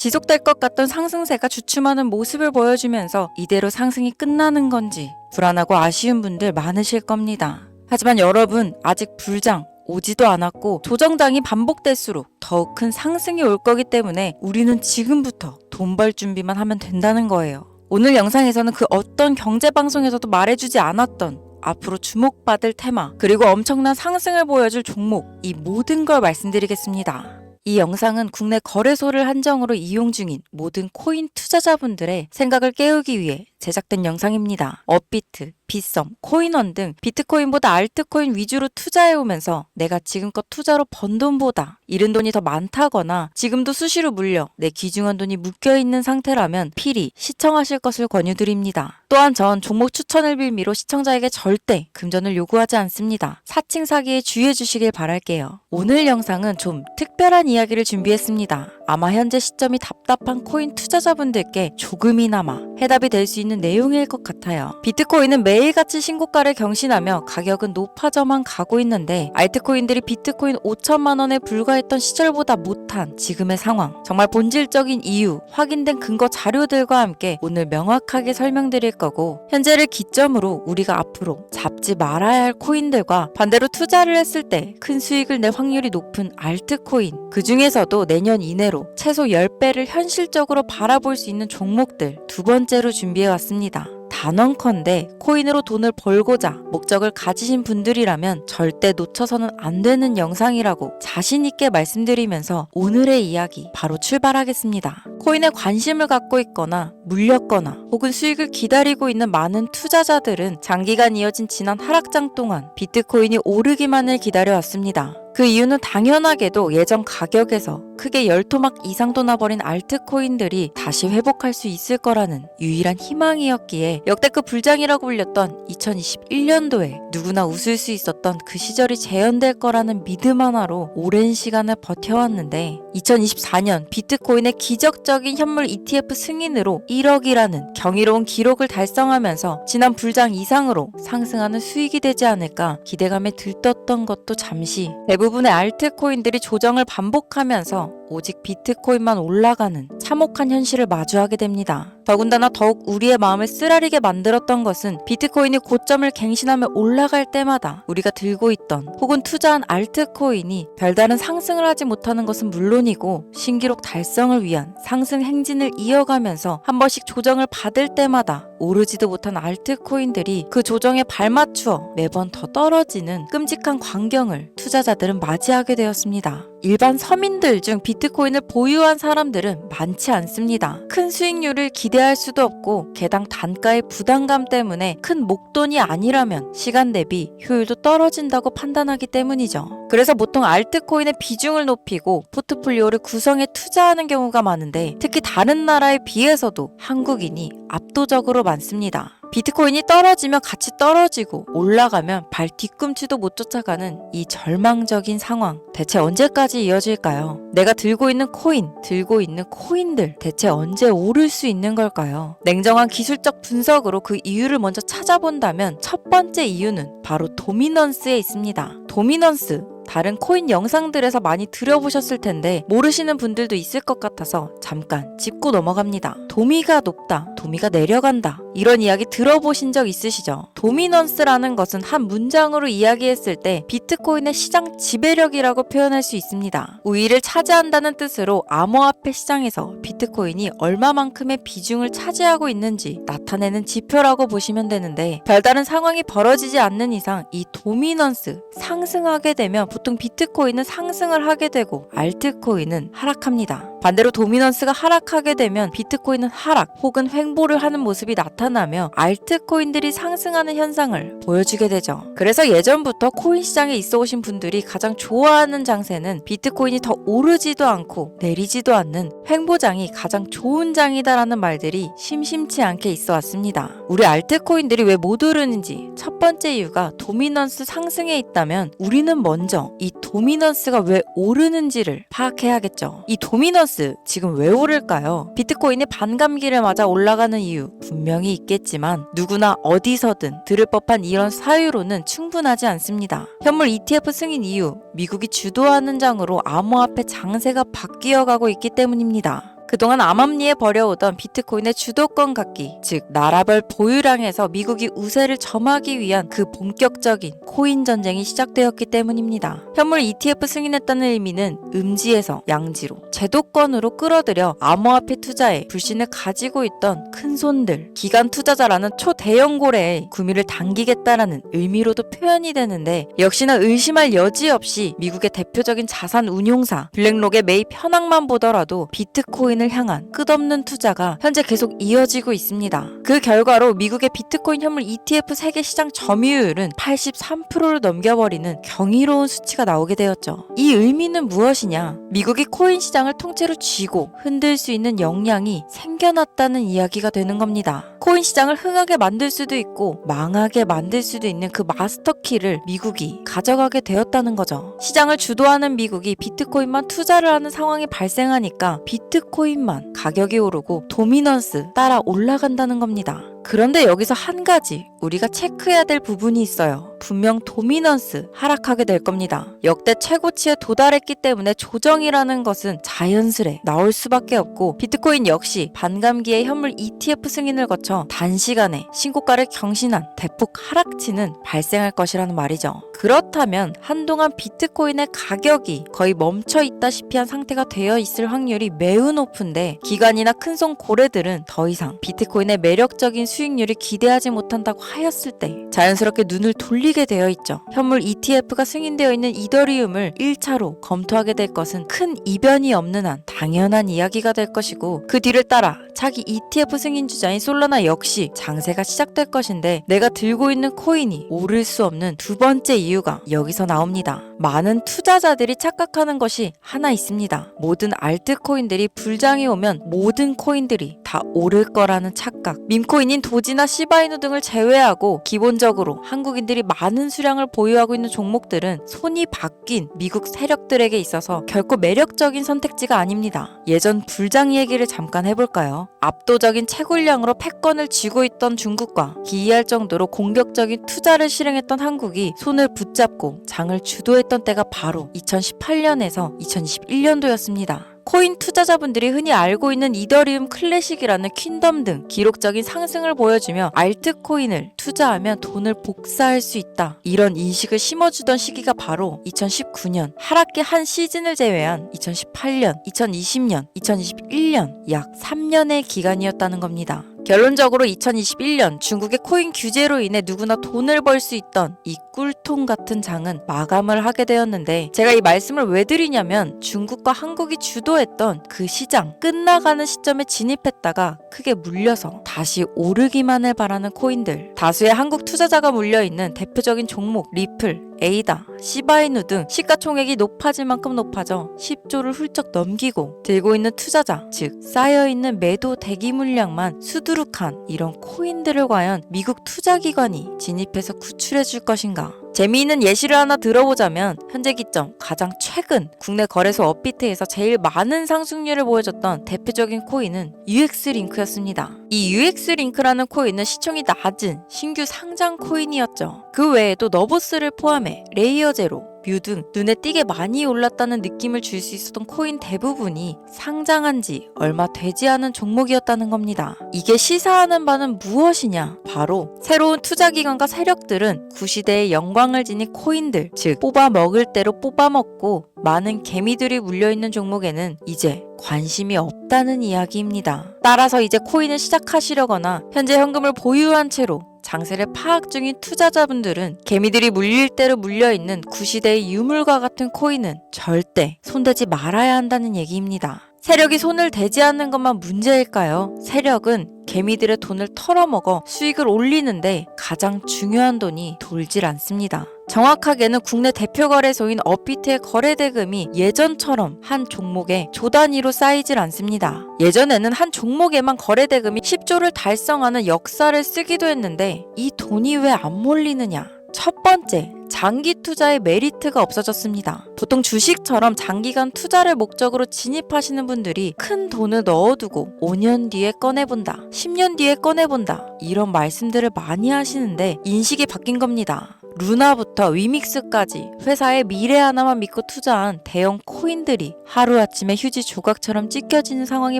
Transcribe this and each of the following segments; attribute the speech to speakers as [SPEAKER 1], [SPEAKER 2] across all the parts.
[SPEAKER 1] 지속될 것 같던 상승세가 주춤하는 모습을 보여주면서 이대로 상승이 끝나는 건지 불안하고 아쉬운 분들 많으실 겁니다. 하지만 여러분, 아직 불장 오지도 않았고 조정장이 반복될수록 더욱 큰 상승이 올 거기 때문에 우리는 지금부터 돈 벌 준비만 하면 된다는 거예요. 오늘 영상에서는 그 어떤 경제방송에서도 말해주지 않았던 앞으로 주목받을 테마, 그리고 엄청난 상승을 보여줄 종목, 이 모든 걸 말씀드리겠습니다. 이 영상은 국내 거래소를 한정으로 이용 중인 모든 코인 투자자분들의 생각을 깨우기 위해 제작된 영상입니다. 업비트, 빗썸, 코인원 등 비트코인보다 알트코인 위주로 투자해오면서 내가 지금껏 투자로 번 돈보다 잃은 돈이 더 많다거나 지금도 수시로 물려 내 귀중한 돈이 묶여있는 상태라면 필히 시청하실 것을 권유드립니다. 또한 전 종목 추천을 빌미로 시청자에게 절대 금전을 요구하지 않습니다. 사칭 사기에 주의해 주시길 바랄게요. 오늘 영상은 좀 특별한 이야기를 준비했습니다. 아마 현재 시점이 답답한 코인 투자자분들께 조금이나마 해답이 될 수 있는 내용일 것 같아요. 비트코인은 매일같이 신고가를 경신하며 가격은 높아져만 가고 있는데 알트코인들이 비트코인 5천만 원에 불과했던 시절보다 못한 지금의 상황, 정말 본질적인 이유, 확인된 근거 자료들과 함께 오늘 명확하게 설명드릴 거고, 현재를 기점으로 우리가 앞으로 잡지 말아야 할 코인들과 반대로 투자를 했을 때 큰 수익을 낼 확률이 높은 알트코인, 그 중에서도 내년 이내로 최소 10배를 현실적으로 바라볼 수 있는 종목들 두 번째로 준비해왔습니다. 단언컨대 코인으로 돈을 벌고자 목적을 가지신 분들이라면 절대 놓쳐서는 안 되는 영상이라고 자신있게 말씀드리면서 오늘의 이야기 바로 출발하겠습니다. 코인에 관심을 갖고 있거나 물렸거나 혹은 수익을 기다리고 있는 많은 투자자들은 장기간 이어진 지난 하락장 동안 비트코인이 오르기만을 기다려왔습니다. 그 이유는 당연하게도 예전 가격에서 크게 10토막 이상 돋아버린 알트코인들이 다시 회복할 수 있을 거라는 유일한 희망이었기에 역대급 불장이라고 불렸던 2021년도에 누구나 웃을 수 있었던 그 시절이 재현될 거라는 믿음 하나로 오랜 시간을 버텨왔는데 2024년 비트코인의 기적적인 현물 ETF 승인으로 1억이라는 경이로운 기록을 달성하면서 지난 불장 이상으로 상승하는 수익이 되지 않을까 기대감에 들떴던 것도 잠시, 대부분의 알트코인들이 조정을 반복하면서 오직 비트코인만 올라가는 참혹한 현실을 마주하게 됩니다. 더군다나 더욱 우리의 마음을 쓰라리게 만들었던 것은 비트코인이 고점을 갱신하며 올라갈 때마다 우리가 들고 있던 혹은 투자한 알트코인이 별다른 상승을 하지 못하는 것은 물론이고 신기록 달성을 위한 상승 행진을 이어가면서 한 번씩 조정을 받을 때마다 오르지도 못한 알트코인들이 그 조정에 발맞추어 매번 더 떨어지는 끔찍한 광경을 투자자들은 맞이하게 되었습니다. 일반 서민들 중 비트코인을 보유한 사람들은 많지 않습니다. 큰 수익률을 기대할 수도 없고 개당 단가의 부담감 때문에 큰 목돈이 아니라면 시간 대비 효율도 떨어진다고 판단하기 때문이죠. 그래서 보통 알트코인의 비중을 높이고 포트폴리오를 구성해 투자하는 경우가 많은데 특히 다른 나라에 비해서도 한국인이 압도적으로 많습니다. 비트코인이 떨어지면 같이 떨어지고 올라가면 발 뒤꿈치도 못 쫓아가는 이 절망적인 상황, 대체 언제까지 이어질까요? 내가 들고 있는 코인, 들고 있는 코인들 대체 언제 오를 수 있는 걸까요? 냉정한 기술적 분석으로 그 이유를 먼저 찾아본다면 첫 번째 이유는 바로 도미넌스에 있습니다. 도미넌스, 다른 코인 영상들에서 많이 들어보셨을 텐데 모르시는 분들도 있을 것 같아서 잠깐 짚고 넘어갑니다. 도미가 높다, 도미가 내려간다, 이런 이야기 들어보신 적 있으시죠? 도미넌스라는 것은 한 문장으로 이야기했을 때 비트코인의 시장 지배력이라고 표현할 수 있습니다. 우위를 차지한다는 뜻으로 암호화폐 시장에서 비트코인이 얼마만큼의 비중을 차지하고 있는지 나타내는 지표라고 보시면 되는데, 별다른 상황이 벌어지지 않는 이상 이 도미넌스, 상승하게 되면 보통 비트코인은 상승을 하게 되고 알트코인은 하락합니다. 반대로 도미넌스가 하락하게 되면 비트코인은 하락 혹은 횡보를 하는 모습이 나타나며 알트코인들이 상승하는 현상을 보여주게 되죠. 그래서 예전부터 코인 시장에 있어 오신 분들이 가장 좋아하는 장세는 비트코인이 더 오르지도 않고 내리지도 않는 횡보장이 가장 좋은 장이다라는 말들이 심심치 않게 있어 왔습니다. 우리 알트코인들이 왜 못 오르는지 첫 번째 이유가 도미넌스 상승에 있다면 우리는 먼저 이 도미넌스가 왜 오르는지를 파악해야겠죠. 이 도미넌스 지금 왜 오를까요? 비트코인이 반감기를 맞아 올라가는 이유 분명히 있겠지만 누구나 어디서든 들을 법한 이런 사유로는 충분하지 않습니다. 현물 ETF 승인 이유, 미국이 주도하는 장으로 암호화폐 장세가 바뀌어가고 있기 때문입니다. 그동안 암암리에 벌여오던 비트코인의 주도권 갖기, 즉 나라별 보유량에서 미국이 우세를 점하기 위한 그 본격적인 코인 전쟁이 시작되었기 때문입니다. 현물 ETF 승인했다는 의미는 음지에서 양지로 제도권으로 끌어들여 암호화폐 투자에 불신을 가지고 있던 큰손들, 기관 투자자라는 초대형 고래의 구미를 당기겠다라는 의미로도 표현이 되는데, 역시나 의심할 여지 없이 미국의 대표적인 자산 운용사 블랙록의 매입 현황만 보더라도 비트코인을 향한 끝없는 투자가 현재 계속 이어지고 있습니다. 그 결과로 미국의 비트코인 현물 ETF 세계 시장 점유율은 83%를 넘겨버리는 경이로운 수치가 나오게 되었죠. 이 의미는 무엇이냐? 미국이 코인 시장을 통째로 쥐고 흔들 수 있는 역량이 생겨났다는 이야기가 되는 겁니다. 코인 시장을 흥하게 만들 수도 있고 망하게 만들 수도 있는 그 마스터키를 미국이 가져가게 되었다는 거죠. 시장을 주도하는 미국이 비트코인만 투자를 하는 상황이 발생하니까 비트코인만 가격이 오르고 도미넌스 따라 올라간다는 겁니다. 그런데 여기서 한 가지 우리가 체크해야 될 부분이 있어요. 분명 도미넌스 하락하게 될 겁니다. 역대 최고치에 도달했기 때문에 조정이라는 것은 자연스레 나올 수밖에 없고, 비트코인 역시 반감기의 현물 ETF 승인을 거쳐 단시간에 신고가를 경신한 대폭 하락치는 발생할 것이라는 말이죠. 그렇다면 한동안 비트코인의 가격이 거의 멈춰 있다시피 한 상태가 되어 있을 확률이 매우 높은데, 기관이나 큰손 고래들은 더 이상 비트코인의 매력적인 수익률을 기대하지 못한다고 하였을 때 자연스럽게 눈을 돌리게 되어 있죠. 현물 ETF가 승인되어 있는 이더리움을 1차로 검토하게 될 것은 큰 이변이 없는 한 당연한 이야기가 될 것이고, 그 뒤를 따라 차기 ETF 승인 주자인 솔라나 역시 장세가 시작될 것인데, 내가 들고 있는 코인이 오를 수 없는 두 번째 이유가 여기서 나옵니다. 많은 투자자들이 착각하는 것이 하나 있습니다. 모든 알트코인들이 불장이 오면 모든 코인들이 다 오를 거라는 착각. 밈코인인 도지나 시바이누 등을 제외하고 기본적으로 한국인들이 많은 수량을 보유하고 있는 종목들은 손이 바뀐 미국 세력들에게 있어서 결코 매력적인 선택지가 아닙니다. 예전 불장 얘기를 잠깐 해볼까요? 압도적인 채굴량으로 패권을 쥐고 있던 중국과 기이할 정도로 공격적인 투자를 실행했던 한국이 손을 붙잡고 장을 주도했던 때가 바로 2018년에서 2021년도였습니다. 코인 투자자분들이 흔히 알고 있는 이더리움 클래식이라는 퀸덤 등 기록적인 상승을 보여주며 알트코인을 투자하면 돈을 복사할 수 있다, 이런 인식을 심어주던 시기가 바로 2019년, 하락기 한 시즌을 제외한 2018년, 2020년, 2021년 약 3년의 기간이었다는 겁니다. 결론적으로 2021년 중국의 코인 규제로 인해 누구나 돈을 벌 수 있던 이 꿀통 같은 장은 마감을 하게 되었는데, 제가 이 말씀을 왜 드리냐면, 중국과 한국이 주도했던 그 시장 끝나가는 시점에 진입했다가 크게 물려서 다시 오르기만을 바라는 코인들, 다수의 한국 투자자가 물려있는 대표적인 종목 리플, 에이다, 시바이누 등 시가총액이 높아질 만큼 높아져 10조를 훌쩍 넘기고 들고 있는 투자자, 즉 쌓여있는 매도 대기 물량만 수두룩한 이런 코인들을 과연 미국 투자기관이 진입해서 구출해 줄 것인가? 재미있는 예시를 하나 들어보자면, 현재 기점 가장 최근 국내 거래소 업비트에서 제일 많은 상승률을 보여줬던 대표적인 코인은 UX링크였습니다. 이 UX링크라는 코인은 시총이 낮은 신규 상장 코인이었죠. 그 외에도 너보스를 포함해 레이어제로, 뮤 등 눈에 띄게 많이 올랐다는 느낌을 줄 수 있었던 코인 대부분이 상장한 지 얼마 되지 않은 종목이었다는 겁니다. 이게 시사하는 바는 무엇이냐? 바로 새로운 투자기관과 세력들은 구시대의 영광을 지닌 코인들, 즉 뽑아 먹을 대로 뽑아 먹고 많은 개미들이 물려있는 종목에는 이제 관심이 없다는 이야기입니다. 따라서 이제 코인을 시작하시려거나 현재 현금을 보유한 채로 장세를 파악 중인 투자자분들은 개미들이 물릴 대로 물려있는 구시대의 유물과 같은 코인은 절대 손대지 말아야 한다는 얘기입니다. 세력이 손을 대지 않는 것만 문제일까요? 세력은 개미들의 돈을 털어먹어 수익을 올리는데 가장 중요한 돈이 돌질 않습니다. 정확하게는 국내 대표 거래소인 업비트의 거래 대금이 예전처럼 한 종목에 조 단위로 쌓이질 않습니다. 예전에는 한 종목에만 거래 대금이 10조를 달성하는 역사를 쓰기도 했는데, 이 돈이 왜 안 몰리느냐? 첫 번째, 장기 투자의 메리트가 없어졌습니다. 보통 주식처럼 장기간 투자를 목적으로 진입하시는 분들이 큰 돈을 넣어두고 5년 뒤에 꺼내본다, 10년 뒤에 꺼내본다, 이런 말씀들을 많이 하시는데 인식이 바뀐 겁니다. 루나부터 위믹스까지 회사의 미래 하나만 믿고 투자한 대형 코인들이 하루아침에 휴지 조각처럼 찢겨지는 상황이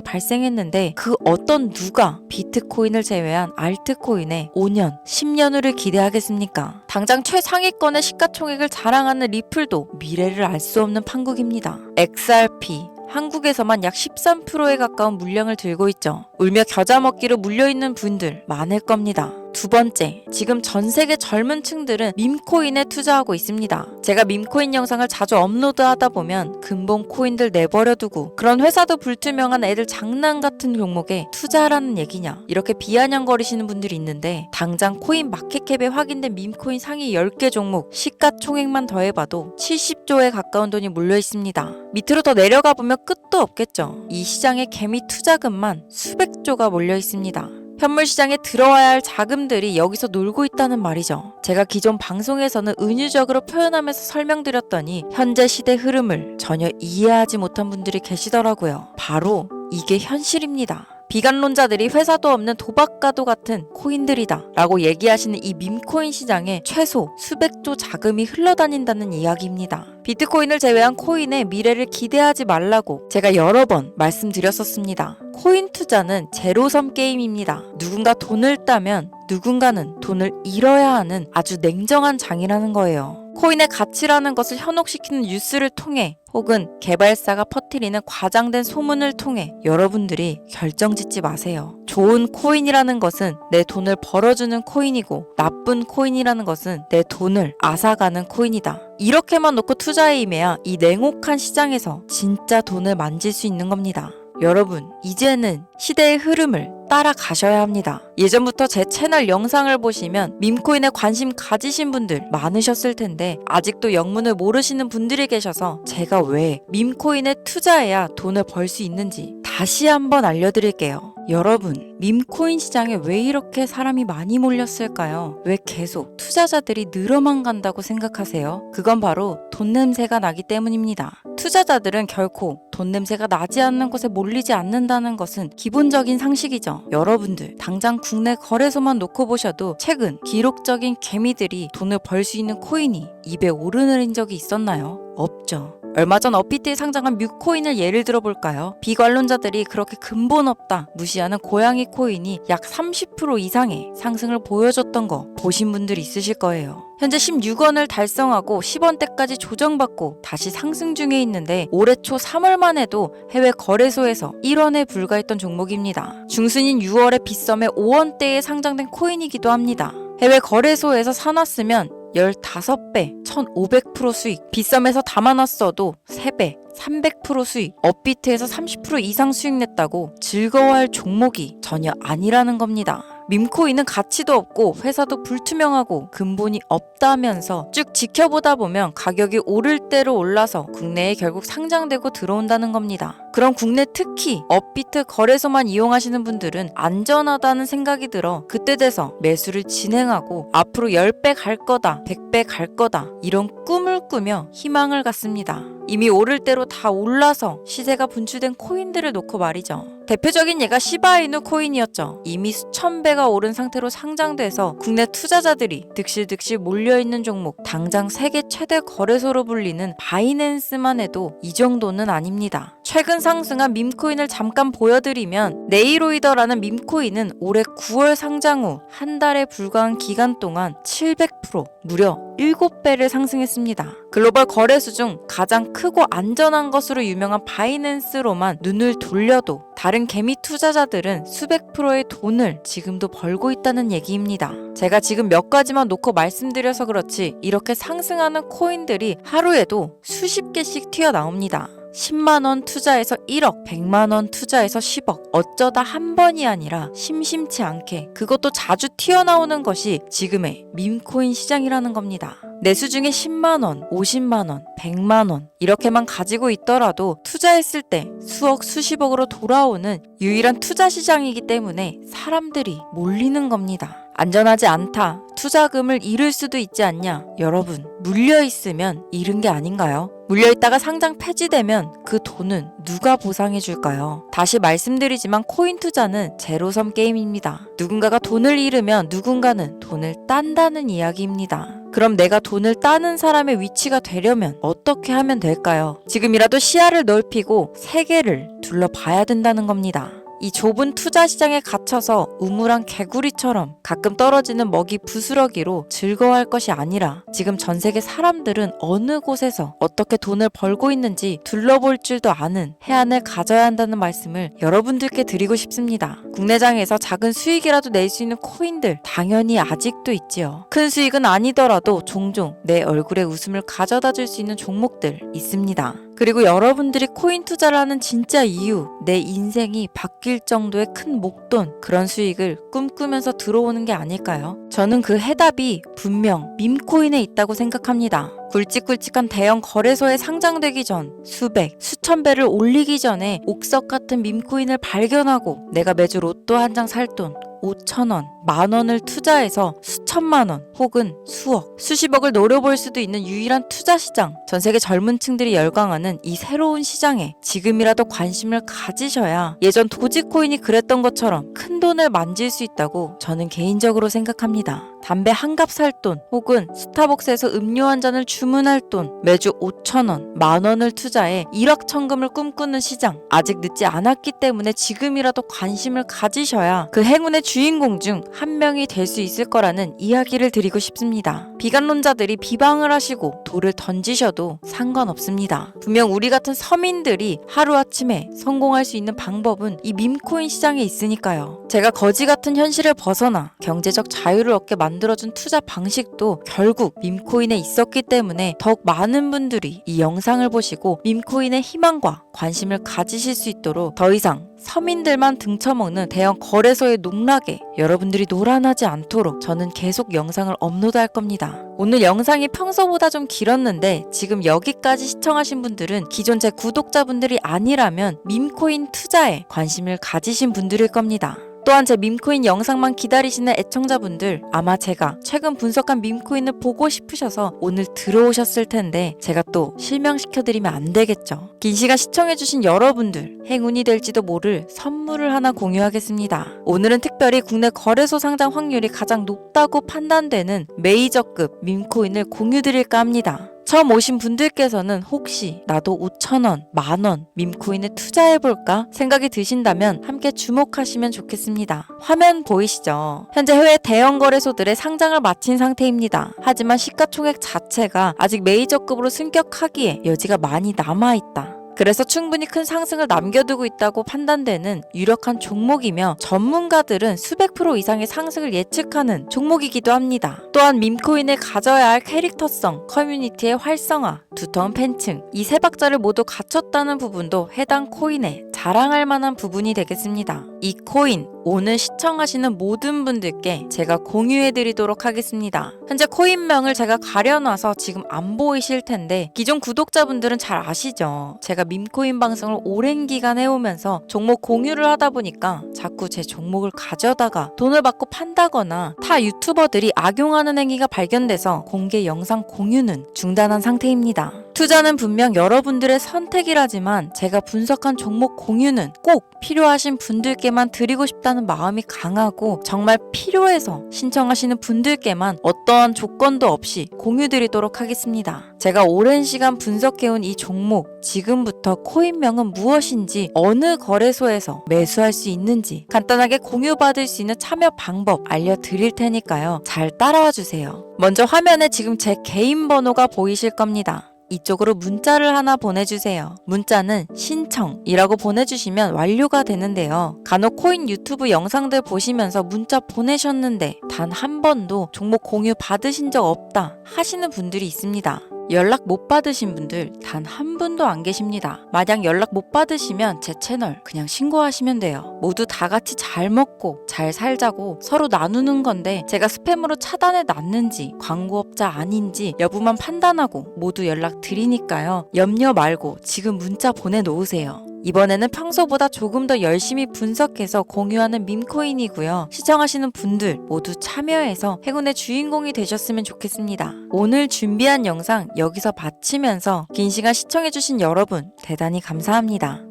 [SPEAKER 1] 발생했는데 그 어떤 누가 비트코인을 제외한 알트코인에 5년, 10년 후를 기대하겠습니까? 당장 최상위권의 시가총액을 자랑하는 리플도 미래를 알 수 없는 판국입니다. XRP 한국에서만 약 13%에 가까운 물량을 들고 있죠. 울며 겨자 먹기로 물려있는 분들 많을 겁니다. 두 번째, 지금 전 세계 젊은 층들은 밈코인에 투자하고 있습니다. 제가 밈코인 영상을 자주 업로드하다 보면 근본 코인들 내버려두고 그런 회사도 불투명한 애들 장난 같은 종목에 투자하라는 얘기냐 이렇게 비아냥거리시는 분들이 있는데 당장 코인 마켓캡에 확인된 밈코인 상위 10개 종목 시가총액만 더해봐도 70조에 가까운 돈이 몰려 있습니다. 밑으로 더 내려가 보면 끝도 없겠죠. 이 시장에 개미 투자금만 수백조가 몰려 있습니다. 현물 시장에 들어와야 할 자금들이 여기서 놀고 있다는 말이죠. 제가 기존 방송에서는 은유적으로 표현하면서 설명드렸더니 현재 시대 흐름을 전혀 이해하지 못한 분들이 계시더라고요. 바로 이게 현실입니다. 비관론자들이 회사도 없는 도박가도 같은 코인들이다 라고 얘기하시는 이 밈코인 시장에 최소 수백조 자금이 흘러다닌다는 이야기입니다. 비트코인을 제외한 코인의 미래를 기대하지 말라고 제가 여러 번 말씀드렸었습니다. 코인 투자는 제로섬 게임입니다. 누군가 돈을 따면 누군가는 돈을 잃어야 하는 아주 냉정한 장이라는 거예요. 코인의 가치라는 것을 현혹시키는 뉴스를 통해 혹은 개발사가 퍼뜨리는 과장된 소문을 통해 여러분들이 결정짓지 마세요. 좋은 코인이라는 것은 내 돈을 벌어주는 코인이고 나쁜 코인이라는 것은 내 돈을 앗아가는 코인이다. 이렇게만 놓고 투자에 임해야 이 냉혹한 시장에서 진짜 돈을 만질 수 있는 겁니다. 여러분, 이제는 시대의 흐름을 따라가셔야 합니다. 예전부터 제 채널 영상을 보시면 밈코인에 관심 가지신 분들 많으셨을 텐데 아직도 영문을 모르시는 분들이 계셔서 제가 왜 밈코인에 투자해야 돈을 벌 수 있는지 다시 한번 알려드릴게요. 여러분, 밈코인 시장에 왜 이렇게 사람이 많이 몰렸을까요? 왜 계속 투자자들이 늘어만 간다고 생각하세요? 그건 바로 돈 냄새가 나기 때문입니다. 투자자들은 결코 돈 냄새가 나지 않는 곳에 몰리지 않는다는 것은 기본적인 상식이죠. 여러분들, 당장 국내 거래소만 놓고 보셔도 최근 기록적인 개미들이 돈을 벌 수 있는 코인이 입에 오르내린 적이 있었나요? 없죠. 얼마 전 업비트에 상장한 뮤코인을 예를 들어볼까요? 비관론자들이 그렇게 근본 없다 무시하는 고양이 코인이 약 30% 이상의 상승을 보여줬던 거 보신 분들 있으실 거예요. 현재 16원을 달성하고 10원대까지 조정받고 다시 상승 중에 있는데 올해 초 3월만 해도 해외 거래소에서 1원에 불과했던 종목입니다. 중순인 6월에 빗썸에 5원대에 상장된 코인이기도 합니다. 해외 거래소에서 사놨으면 15배, 1500% 수익, 빗썸에서 담아놨어도 3배, 300% 수익, 업비트에서 30% 이상 수익 냈다고 즐거워할 종목이 전혀 아니라는 겁니다. 밈코인은 가치도 없고 회사도 불투명하고 근본이 없다면서 쭉 지켜보다 보면 가격이 오를 대로 올라서 국내에 결국 상장되고 들어온다는 겁니다. 그럼 국내 특히 업비트 거래소만 이용하시는 분들은 안전하다는 생각이 들어 그때 돼서 매수를 진행하고 앞으로 10배 갈 거다, 100배 갈 거다 이런 꿈을 꾸며 희망을 갖습니다. 이미 오를 대로 다 올라서 시세가 분출된 코인들을 놓고 말이죠. 대표적인 예가 시바이누 코인이었죠. 이미 수천 배가 오른 상태로 상장돼서 국내 투자자들이 득실득실 몰려있는 종목, 당장 세계 최대 거래소로 불리는 바이낸스만 해도 이 정도는 아닙니다. 최근 상승한 밈코인을 잠깐 보여드리면 네이로이더라는 밈코인은 올해 9월 상장 후 한 달에 불과한 기간 동안 700% 무려 7배를 상승했습니다. 글로벌 거래소 중 가장 크고 안전한 것으로 유명한 바이낸스로만 눈을 돌려도 다른 개미 투자자들은 수백 프로의 돈을 지금도 벌고 있다는 얘기입니다. 제가 지금 몇 가지만 놓고 말씀드려서 그렇지 이렇게 상승하는 코인들이 하루에도 수십 개씩 튀어나옵니다. 10만원 투자해서 1억, 100만원 투자해서 10억. 어쩌다 한 번이 아니라 심심치 않게 그것도 자주 튀어나오는 것이 지금의 밈코인 시장이라는 겁니다. 내수 중에 10만원, 50만원, 100만원 이렇게만 가지고 있더라도 투자했을 때 수억, 수십억으로 돌아오는 유일한 투자 시장이기 때문에 사람들이 몰리는 겁니다. 안전하지 않다. 투자금을 잃을 수도 있지 않냐? 여러분, 물려있으면 잃은 게 아닌가요? 물려있다가 상장 폐지되면 그 돈은 누가 보상해 줄까요? 다시 말씀드리지만 코인 투자는 제로섬 게임입니다. 누군가가 돈을 잃으면 누군가는 돈을 딴다는 이야기입니다. 그럼 내가 돈을 따는 사람의 위치가 되려면 어떻게 하면 될까요? 지금이라도 시야를 넓히고 세계를 둘러봐야 된다는 겁니다. 이 좁은 투자 시장에 갇혀서 우물안 개구리처럼 가끔 떨어지는 먹이 부스러기로 즐거워할 것이 아니라 지금 전 세계 사람들은 어느 곳에서 어떻게 돈을 벌고 있는지 둘러볼 줄도 아는 해안을 가져야 한다는 말씀을 여러분들께 드리고 싶습니다. 국내장에서 작은 수익이라도 낼 수 있는 코인들 당연히 아직도 있지요. 큰 수익은 아니더라도 종종 내 얼굴에 웃음을 가져다 줄 수 있는 종목들 있습니다. 그리고 여러분들이 코인 투자를 하는 진짜 이유, 내 인생이 바뀔 정도의 큰 목돈, 그런 수익을 꿈꾸면서 들어오는 게 아닐까요? 저는 그 해답이 분명 밈코인에 있다고 생각합니다. 굵직굵직한 대형 거래소에 상장되기 전 수백, 수천 배를 올리기 전에 옥석 같은 밈코인을 발견하고 내가 매주 로또 한 장 살 돈 5,000원, 10,000원을 투자해서 수천만 원 혹은 수억, 수십억을 노려볼 수도 있는 유일한 투자 시장. 전 세계 젊은 층들이 열광하는 이 새로운 시장에 지금이라도 관심을 가지셔야 예전 도지코인이 그랬던 것처럼 큰 돈을 만질 수 있다고 저는 개인적으로 생각합니다. 담배 한 갑 살 돈 혹은 스타벅스에서 음료 한 잔을 주문할 돈, 매주 5,000원, 10,000원을 투자해 일확천금을 꿈꾸는 시장. 아직 늦지 않았기 때문에 지금이라도 관심을 가지셔야 그 행운의 주인공 중 한 명이 될 수 있을 거라는 이야기를 드리고 싶습니다. 비관론자들이 비방을 하시고 돌을 던지셔도 상관없습니다. 분명 우리 같은 서민들이 하루아침에 성공할 수 있는 방법은 이 밈코인 시장에 있으니까요. 제가 거지 같은 현실을 벗어나 경제적 자유를 얻게 만들어준 투자 방식도 결국 밈코인에 있었기 때문에 더욱 많은 분들이 이 영상을 보시고 밈코인의 희망과 관심을 가지실 수 있도록 더 이상 서민들만 등쳐먹는 대형 거래소의 농락에 여러분들이 놀아나지 않도록 저는 계속 영상을 업로드할 겁니다. 오늘 영상이 평소보다 좀 길었는데 지금 여기까지 시청하신 분들은 기존 제 구독자분들이 아니라면 밈코인 투자에 관심을 가지신 분들일 겁니다. 또한 제 밈코인 영상만 기다리시는 애청자분들, 아마 제가 최근 분석한 밈코인을 보고 싶으셔서 오늘 들어오셨을 텐데 제가 또 실명시켜드리면 안 되겠죠. 긴 시간 시청해주신 여러분들, 행운이 될지도 모를 선물을 하나 공유하겠습니다. 오늘은 특별히 국내 거래소 상장 확률이 가장 높다고 판단되는 메이저급 밈코인을 공유드릴까 합니다. 처음 오신 분들께서는 혹시 나도 5,000원, 10,000원 밈코인에 투자해볼까 생각이 드신다면 함께 주목하시면 좋겠습니다. 화면 보이시죠? 현재 해외 대형 거래소들의 상장을 마친 상태입니다. 하지만 시가총액 자체가 아직 메이저급으로 승격하기에 여지가 많이 남아있다. 그래서 충분히 큰 상승을 남겨두고 있다고 판단되는 유력한 종목이며 전문가들은 수백 프로 이상의 상승을 예측하는 종목이기도 합니다. 또한 밈코인을 가져야 할 캐릭터성, 커뮤니티의 활성화, 두터운 팬층, 이 세 박자를 모두 갖췄다는 부분도 해당 코인에 자랑할 만한 부분이 되겠습니다. 이 코인 오늘 시청하시는 모든 분들께 제가 공유해드리도록 하겠습니다. 현재 코인명을 제가 가려놔서 지금 안 보이실 텐데 기존 구독자분들은 잘 아시죠? 제가 밈코인 방송을 오랜 기간 해오면서 종목 공유를 하다 보니까 자꾸 제 종목을 가져다가 돈을 받고 판다거나 타 유튜버들이 악용하는 행위가 발견돼서 공개 영상 공유는 중단한 상태입니다. 투자는 분명 여러분들의 선택이라지만 제가 분석한 종목 공유는 꼭 필요하신 분들께만 드리고 싶다는 마음이 강하고 정말 필요해서 신청하시는 분들께만 어떠한 조건도 없이 공유드리도록 하겠습니다. 제가 오랜 시간 분석해온 이 종목, 지금부터 코인명은 무엇인지, 어느 거래소에서 매수할 수 있는지 간단하게 공유받을 수 있는 참여 방법 알려드릴 테니까요. 잘 따라와 주세요. 먼저 화면에 지금 제 개인 번호가 보이실 겁니다. 이쪽으로 문자를 하나 보내주세요. 문자는 신청이라고 보내주시면 완료가 되는데요. 간혹 코인 유튜브 영상들 보시면서 문자 보내셨는데 단 한 번도 종목 공유 받으신 적 없다 하시는 분들이 있습니다. 연락 못 받으신 분들 단 한 분도 안 계십니다. 만약 연락 못 받으시면 제 채널 그냥 신고하시면 돼요. 모두 다 같이 잘 먹고 잘 살자고 서로 나누는 건데 제가 스팸으로 차단해 놨는지 광고업자 아닌지 여부만 판단하고 모두 연락 드리니까요. 염려 말고 지금 문자 보내놓으세요. 이번에는 평소보다 조금 더 열심히 분석해서 공유하는 밈코인이고요. 시청하시는 분들 모두 참여해서 행운의 주인공이 되셨으면 좋겠습니다. 오늘 준비한 영상 여기서 마치면서 긴 시간 시청해주신 여러분 대단히 감사합니다.